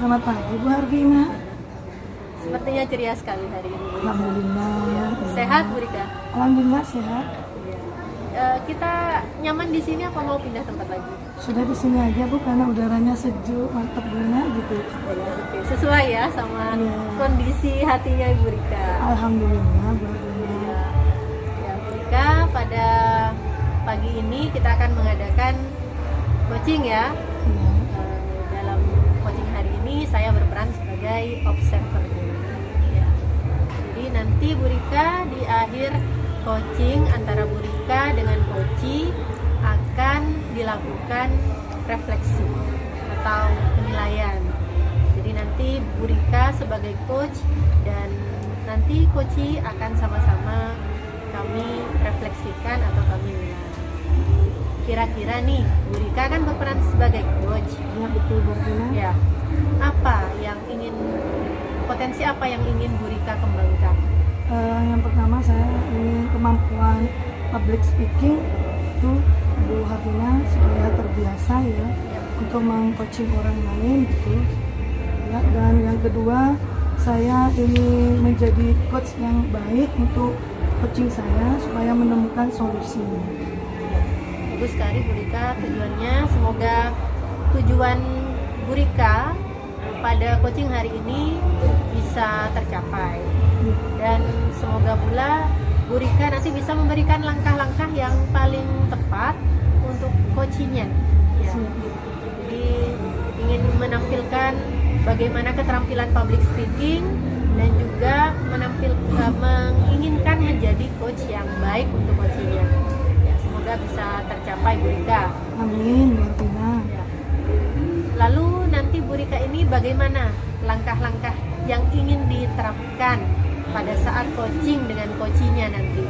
Selamat pagi Bu Arvina. Sepertinya ceria sekali hari ini. Alhamdulillah. Sehat Bu Rika? Alhamdulillah sehat. Kita nyaman di sini apa mau pindah tempat lagi? Sudah di sini aja Bu karena udaranya sejuk, mantap benar gitu. Oke, sesuai ya sama Iya. kondisi hatinya Bu Rika. Alhamdulillah Bu Arvina. Ya Bu Rika, pada pagi ini kita akan mengadakan coaching ya. Iya. Dalam coaching hari ini saya berperan sebagai observer. Ya. Jadi nanti Bu Rika di akhir coaching antara Bu Rika dengan coachi akan dilakukan refleksi atau penilaian. Jadi nanti Bu Rika sebagai coach dan nanti coachi akan sama-sama kami refleksikan atau kami nilai. Kira-kira nih Bu Rika kan berperan sebagai coach. Ya betul Bu Arvina. Ya. Potensi apa yang ingin Bu Rika kembangkan? Yang pertama saya ingin kemampuan public speaking itu Bu Arvina supaya terbiasa ya untuk meng-coaching orang lain gitu. Ya, dan yang kedua saya ingin menjadi coach yang baik untuk coaching saya supaya menemukan solusinya. Bagus sekali Bu Rika, tujuannya semoga tujuan Bu Rika pada coaching hari ini bisa tercapai dan semoga pula Bu Rika nanti bisa memberikan langkah-langkah yang paling tepat untuk coachingnya ya. Jadi ingin menampilkan bagaimana keterampilan public speaking dan juga menginginkan menjadi coach yang baik untuk coachingnya ya, semoga bisa tercapai Bu Rika. Amin Bu Arvina. Ya. Lalu nanti Bu Rika ini bagaimana langkah-langkah yang ingin diterapkan pada saat coaching dengan coachinya nanti?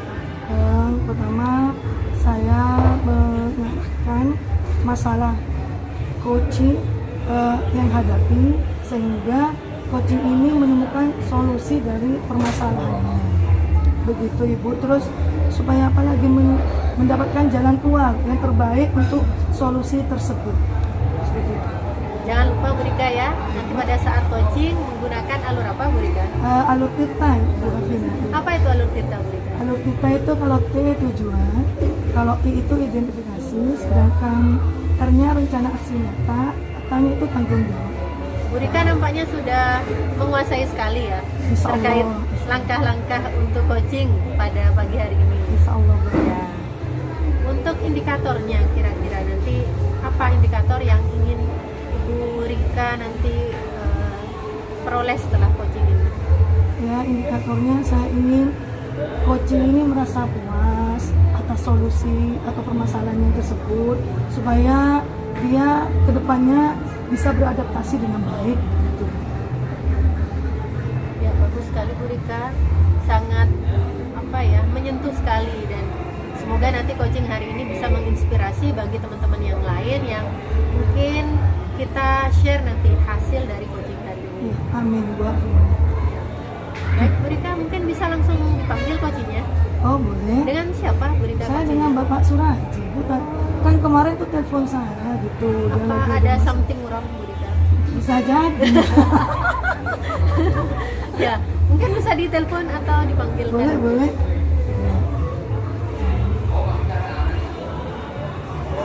Yang pertama saya mengarahkan masalah coaching yang hadapi sehingga coaching ini menemukan solusi dari permasalahannya. Begitu Ibu. Terus supaya apalagi mendapatkan jalan keluar yang terbaik untuk solusi tersebut. Seperti itu. Jangan lupa Bu Rika ya, nanti pada saat coaching menggunakan alur apa Bu Rika? Alur Tirta Bu Arvina. Apa itu alur Tirta Bu Rika? Alur Tirta itu kalau T tujuan, kalau I itu identifikasi, sedangkan R-nya rencana aksi nyata, T-nya itu tanggung jawab. Bu Rika nampaknya sudah menguasai sekali ya Insya terkait Allah. langkah-langkah untuk coaching pada pagi hari ini. Insya Allah Bu. Ya. Untuk indikatornya kira-kira nanti apa indikator yang ingin Bu Rika nanti peroleh setelah coaching ini? Ya, indikatornya saya ingin coaching ini merasa puas atas solusi atau permasalahannya tersebut supaya dia kedepannya bisa beradaptasi dengan baik gitu. Ya bagus sekali Bu Rika, sangat menyentuh sekali dan semoga nanti coaching hari ini bisa menginspirasi bagi teman-teman yang lain yang mungkin kita share nanti hasil dari coaching hari ini. Ya, amin Bu Arvina. Baik Bu Rika, mungkin bisa langsung dipanggil coachingnya. Oh boleh. Dengan siapa Bu Rika? Saya coachingnya? dengan Bapak Suraji. Bukan, kan kemarin tuh telepon saya gitu. Dia lagi Apa ada mas- something wrong Bu Rika? Bisa jadi. Ya, mungkin bisa ditelepon atau dipanggil. Boleh boleh.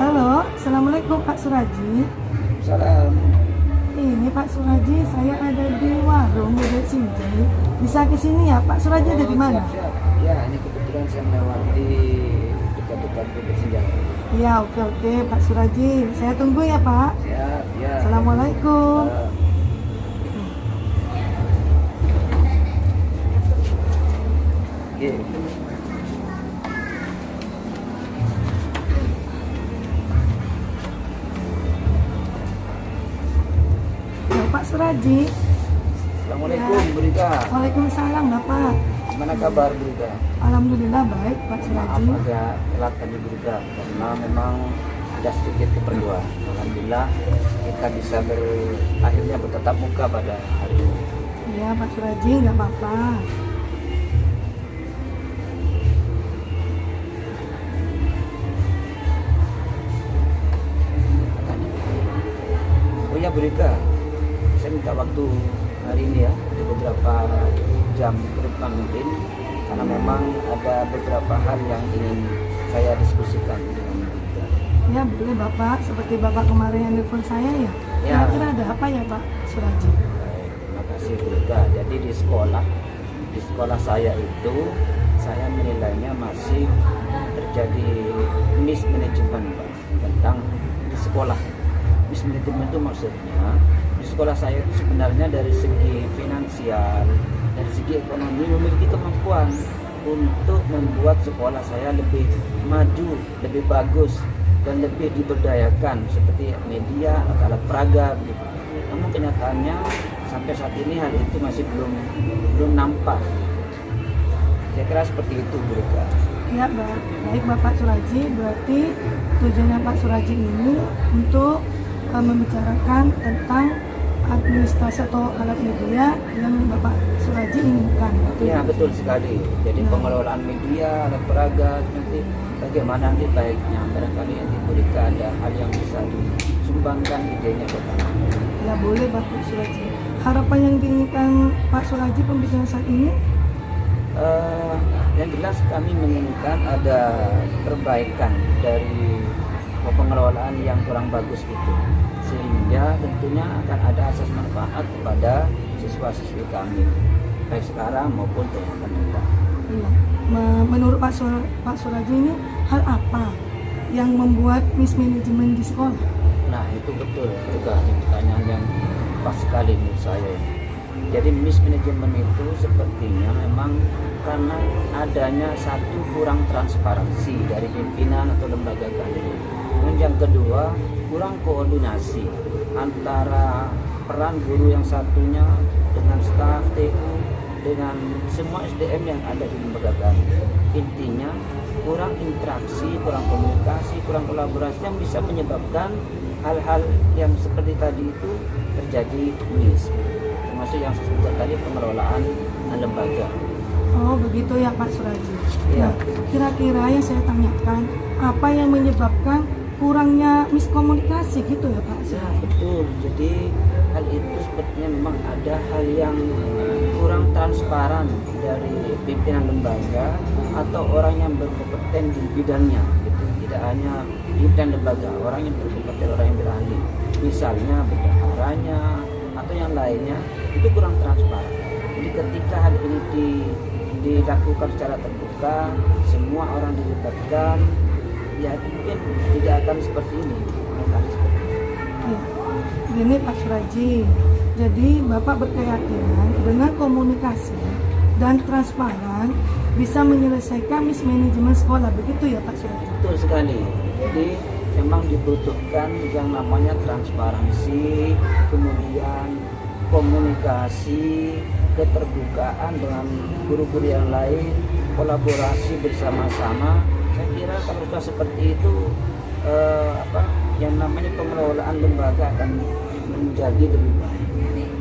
Halo, assalamualaikum Pak Suraji. Salam. Ini Pak Suraji, saya ada di warung Bebek Sinjai. Bisa ke sini ya Pak Suraji ada di mana? Siap. Ya, ini kebetulan saya melewati dekat-dekat Bebek Sinjai. Iya, oke Pak Suraji. Saya tunggu ya Pak. Siap, ya. Assalamualaikum. Salam. Oke. Ya, Pak Suraji. Assalamualaikum, Bu Rika. Waalaikumsalam Bapak. Gimana kabar, Bu Rika? Alhamdulillah baik Pak Maaf Suraji. agak telat tadi, Bu Rika, karena memang ada sedikit keperluan. Alhamdulillah kita bisa akhirnya bertatap muka pada hari ini. Iya Pak Suraji, nggak apa-apa. Bu Rika, saya minta waktu hari ini ya, di beberapa jam ke depan mungkin, karena memang ada beberapa hal yang ingin saya diskusikan dengan kita. Ya boleh Bapak, seperti Bapak kemarin yang nelfon saya ya. Ya. Kira-kira ada apa ya Pak Suraji? Baik, terima kasih Bulika. Jadi di sekolah saya itu, saya menilainya masih terjadi mismanagement Pak, tentang di sekolah. Mismanagement itu maksudnya di sekolah saya itu sebenarnya dari segi finansial, dari segi ekonomi memiliki kemampuan untuk membuat sekolah saya lebih maju, lebih bagus, dan lebih diberdayakan seperti media, alat peraga begitu. Namun kenyataannya sampai saat ini hal itu masih belum nampak. Saya kira seperti itu, Bu Rika. Ya baik Bapak Suraji, berarti tujuannya Pak Suraji ini untuk membicarakan tentang administrasi atau alat media yang Bapak Suraji inginkan. Ya betul sekali. Jadi Ya. pengelolaan media, alat peraga, nanti bagaimana nanti baiknya, barangkali nanti Bu Rika ada hal yang bisa disumbangkan idenya ke kami. Ya boleh Bapak Suraji. Harapan yang diinginkan Pak Suraji pembicaraan saat ini? Yang jelas kami menginginkan ada perbaikan dari pengelolaan yang kurang bagus itu, sehingga tentunya akan ada asas manfaat kepada siswa-siswi kami baik sekarang maupun yang akan datang. Iya. Menurut Pak Suraji ini hal apa yang membuat mismanagement di sekolah? Nah itu betul juga pertanyaan yang pas sekali menurut saya. Jadi mismanagement itu sepertinya memang karena adanya satu kurang transparansi dari pimpinan atau lembaga kami. Dan yang kedua kurang koordinasi antara peran guru yang satunya dengan staf TU dengan semua SDM yang ada di lembaga kami. Intinya kurang interaksi, kurang komunikasi, kurang kolaborasi yang bisa menyebabkan hal-hal yang seperti tadi itu terjadi miss, termasuk yang saya sebutkan tadi pengelolaan lembaga. Oh begitu ya Pak Suraji. Iya. Nah, kira-kira yang saya tanyakan apa yang menyebabkan kurangnya miskomunikasi gitu ya Pak Ya Suraji? betul. Jadi hal itu sepertinya memang ada hal yang kurang transparan dari pimpinan lembaga atau orang yang berkompeten di bidangnya. Gitu. Tidak hanya pimpinan lembaga, orang yang berkompeten, orang yang berahli. Misalnya bendaharanya atau yang lainnya itu kurang transparan. Jadi ketika hal ini dilakukan secara terbuka, semua orang dilibatkan, ya mungkin tidak akan seperti ini. Ya. Gini Pak Suraji, jadi Bapak berkeyakinan dengan komunikasi dan transparan bisa menyelesaikan mismanagement sekolah, begitu ya Pak Suraji? Betul sekali. Jadi memang dibutuhkan yang namanya transparansi, kemudian komunikasi, keterbukaan dengan guru-guru yang lain, kolaborasi bersama-sama. Saya kira kalau sudah seperti itu, yang namanya pengelolaan lembaga akan menjadi lebih baik.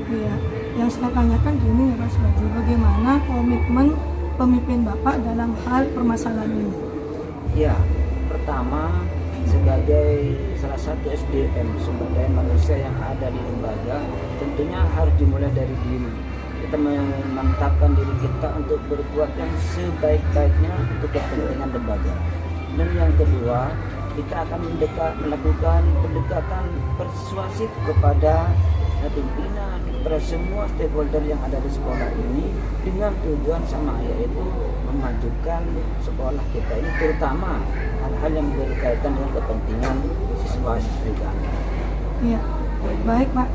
Iya. Yang saya tanyakan gini ya Pak Suraji, bagaimana komitmen pemimpin Bapak dalam hal permasalahan ini? Ya, pertama sebagai salah satu SDM, sumber daya manusia yang ada di lembaga, tentunya harus dimulai dari diri. Kita memantapkan diri kita untuk berbuat yang sebaik-baiknya untuk kepentingan lembaga. Dan yang kedua, kita akan melakukan pendekatan persuasif kepada pimpinan, kepada semua stakeholder yang ada di sekolah ini dengan tujuan sama, yaitu memajukan sekolah kita ini, terutama hal-hal yang berkaitan dengan kepentingan siswa-siswi kami. Iya, baik Pak.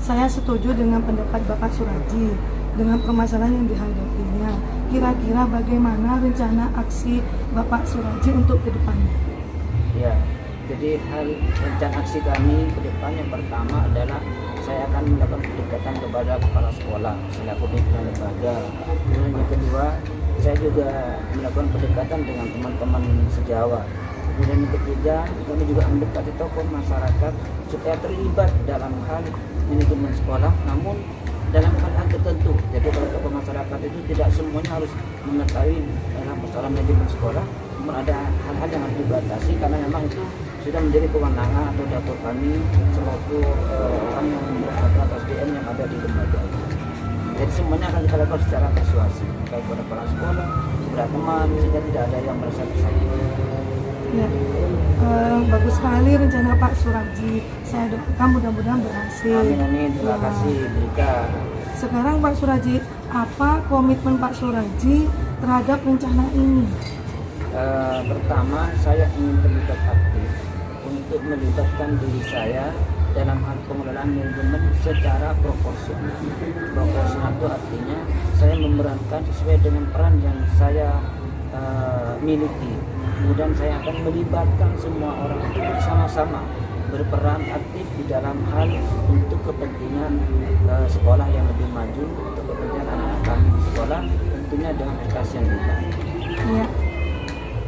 Saya setuju dengan pendapat Bapak Suraji dengan permasalahan yang dihadapinya. Kira-kira bagaimana rencana aksi Bapak Suraji untuk ke depannya? Ya, jadi rencana aksi kami ke depan yang pertama adalah saya akan melakukan pendekatan kepada kepala sekolah selaku pimpinan lembaga. Kemudian yang kedua, saya juga melakukan pendekatan dengan teman-teman sejawat. Kemudian yang ketiga, kami juga mendekati tokoh masyarakat supaya terlibat dalam hal manajemen sekolah, namun dalam hal tertentu. Jadi kalau tokoh masyarakat itu tidak semuanya harus mengetahui dalam persoalan manajemen sekolah, namun ada hal-hal yang harus dibatasi karena memang itu sudah menjadi kewenangan atau dapur kami selaku orang yang berada atas SDM yang ada di lembaga itu. Jadi semuanya akan kita lakukan secara persuasif, baik pada kepala sekolah, kepada teman, sehingga tidak ada yang merasa tersakiti. Ya, bagus sekali rencana Pak Suraji. Saya doakan mudah-mudahan berhasil. Amin amin, terima Ya. kasih Brika. Sekarang Pak Suraji, apa komitmen Pak Suraji terhadap rencana ini? Pertama, saya ingin terlibat aktif untuk melibatkan diri saya dalam hal pengelolaan manajemen secara proporsional. Proporsional itu artinya saya memerankan sesuai dengan peran yang saya miliki. Kemudian saya akan melibatkan semua orang untuk bersama-sama berperan aktif di dalam hal untuk kepentingan sekolah yang lebih maju, untuk kepentingan anak-anak kami di sekolah, tentunya dengan prestasi yang lebih baik. Ya.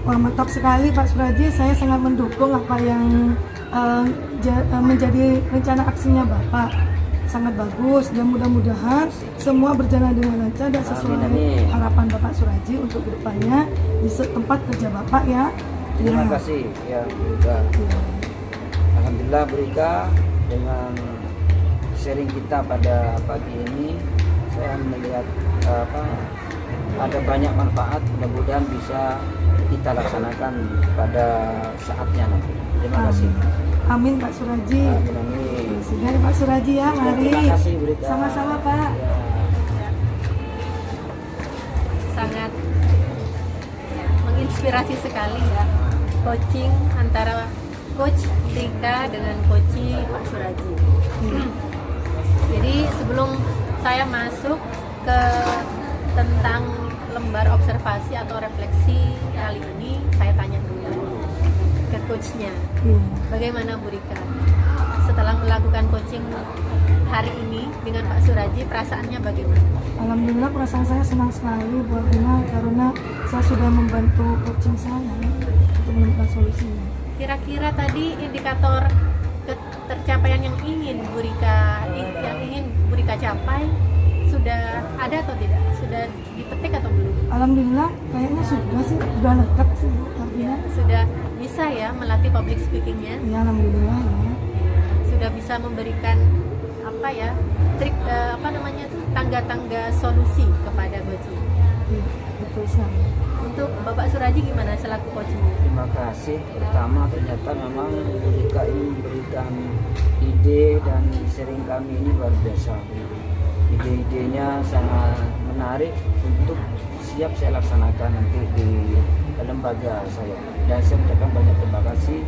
Wah, mantap sekali Pak Suraji. Saya sangat mendukung apa yang menjadi rencana aksinya Bapak. Sangat bagus dan mudah-mudahan semua berjalan dengan lancar dan sesuai Amin, amin. harapan Bapak Suraji untuk kedepannya di tempat kerja Bapak ya. Terima Ya. kasih ya Brika. Ya. Alhamdulillah Brika, dengan sharing kita pada pagi ini saya melihat ada banyak manfaat, mudah-mudahan bisa kita laksanakan pada saatnya nanti. Terima kasih. Amin Pak Suraji. Amin amin. Sudah Pak Suraji ya, mari. Terima kasih Brika. Sama-sama Pak. Ya. Sangat menginspirasi sekali ya, coaching antara coach Rika dengan coach Pak Suraji. Jadi sebelum saya masuk ke tentang lembar observasi atau refleksi kali ini, saya tanya dulu ke coachnya, bagaimana Bu Rika setelah melakukan coaching hari ini dengan Pak Suraji, perasaannya bagaimana? Alhamdulillah perasaan saya senang sekali Bu Afina karena saya sudah membantu coaching saya untuk menemukan solusinya. Kira-kira tadi indikator tercapaian yang ingin Bu Rika capai sudah ada atau tidak? Sudah dipetik atau belum? Alhamdulillah kayaknya sudah sih, sudah lengkap sih Bu Afina. Sudah bisa ya melatih public speakingnya? Ya alhamdulillah ya. Sudah bisa memberikan trik tangga-tangga solusi kepada coaching. Iya, betul sekali. Untuk Bapak Suraji gimana selaku coaching? Terima kasih. Pertama ternyata memang Brika ini memberikan ide dan sharing kami ini luar biasa. Ide-idenya sangat menarik untuk siap saya laksanakan nanti di lembaga saya. Dan saya ucapkan banyak terima kasih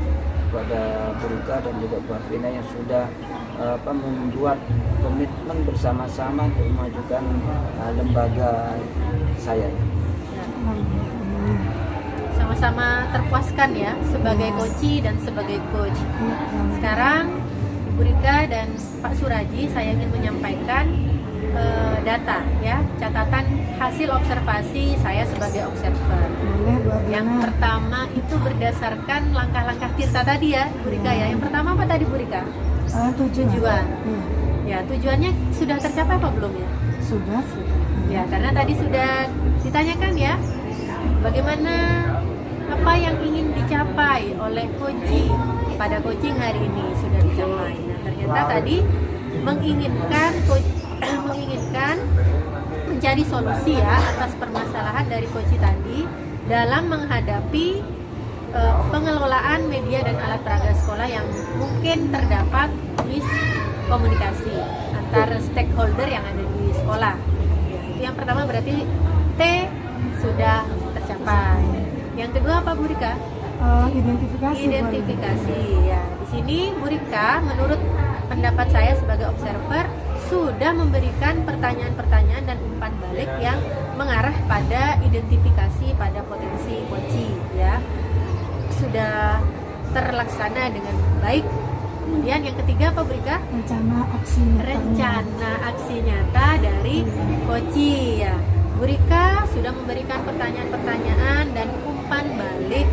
kepada Brika dan juga Bu Afina yang sudah membuat komitmen bersama-sama untuk memajukan lembaga saya. Alhamdulillah. Sama-sama terpuaskan ya sebagai coach dan sebagai coach. Sekarang Bu Rika dan Pak Suraji, saya ingin menyampaikan data ya, catatan hasil observasi saya sebagai observer. Boleh Bu Afina. Yang pertama itu berdasarkan langkah-langkah Tirta tadi ya Bu Rika ya. Yang pertama apa tadi Bu Rika? Iya. Tujuan. Ya, tujuannya sudah tercapai apa belum ya? Sudah. Ya, karena tadi sudah ditanyakan ya, bagaimana apa yang ingin dicapai oleh coaching pada coaching hari ini sudah dicapai. Nah, ternyata tadi menginginkan mencari solusi ya atas permasalahan dari coaching tadi dalam menghadapi pengelolaan media dan alat peraga sekolah yang mungkin terdapat miskomunikasi antar stakeholder yang ada di sekolah. Ya, itu yang pertama, berarti T sudah tercapai. Yang kedua apa Bu Rika? Identifikasi. Identifikasi ya. Di sini Bu Rika menurut pendapat saya sebagai observer sudah memberikan pertanyaan-pertanyaan dan umpan balik yang mengarah pada identifikasi pada potensi coaching ya. Sudah terlaksana dengan baik. Kemudian yang ketiga apa Bu Rika? Rencana aksi nyata dari coaching ya. Bu Rika sudah memberikan pertanyaan-pertanyaan dan umpan balik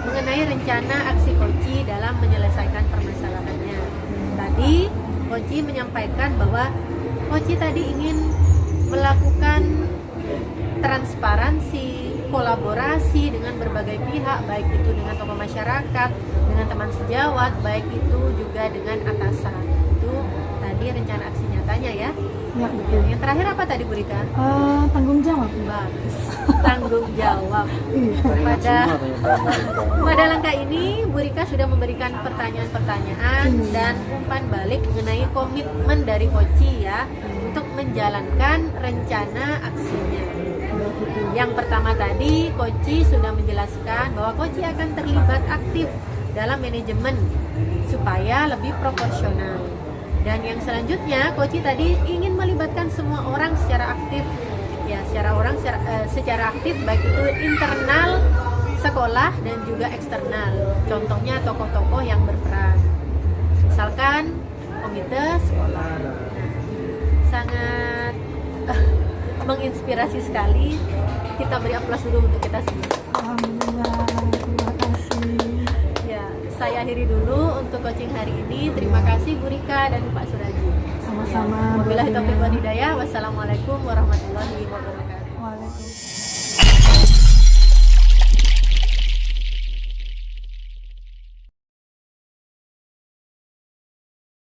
mengenai rencana aksi coaching dalam menyelesaikan permasalahannya. Tadi coaching menyampaikan bahwa coaching tadi ingin melakukan transparansi, kolaborasi dengan berbagai pihak, baik itu dengan tokoh masyarakat, dengan teman sejawat, baik itu juga dengan atasan. Itu tadi rencana aksi nyatanya ya. Ya, betul. Yang terakhir apa tadi Bu Rika? Tanggung jawab. Bagus, tanggung jawab. Iya. Teringat Pada semua ternyata. Pada langkah ini, Bu Rika sudah memberikan pertanyaan-pertanyaan dan umpan balik mengenai komitmen dari Koci ya untuk menjalankan rencana aksinya. Yang pertama tadi, Koci sudah menjelaskan bahwa Koci akan terlibat aktif dalam manajemen supaya lebih proporsional. Dan yang selanjutnya, Koci tadi ingin melibatkan semua orang secara aktif, ya secara aktif, baik itu internal sekolah dan juga eksternal. Contohnya tokoh-tokoh yang berperan, misalkan komite sekolah. Sangat menginspirasi sekali. Kita beri aplaus dulu untuk kita semua. Alhamdulillah, terima kasih. Ya, saya akhiri dulu untuk coaching hari ini. Terima kasih Bu Rika dan Pak Suraji. Sama-sama. Wabillahi Bu taufiq Dea. wal hidayah. Wassalamualaikum warahmatullahi wabarakatuh. Waalaikumsalam.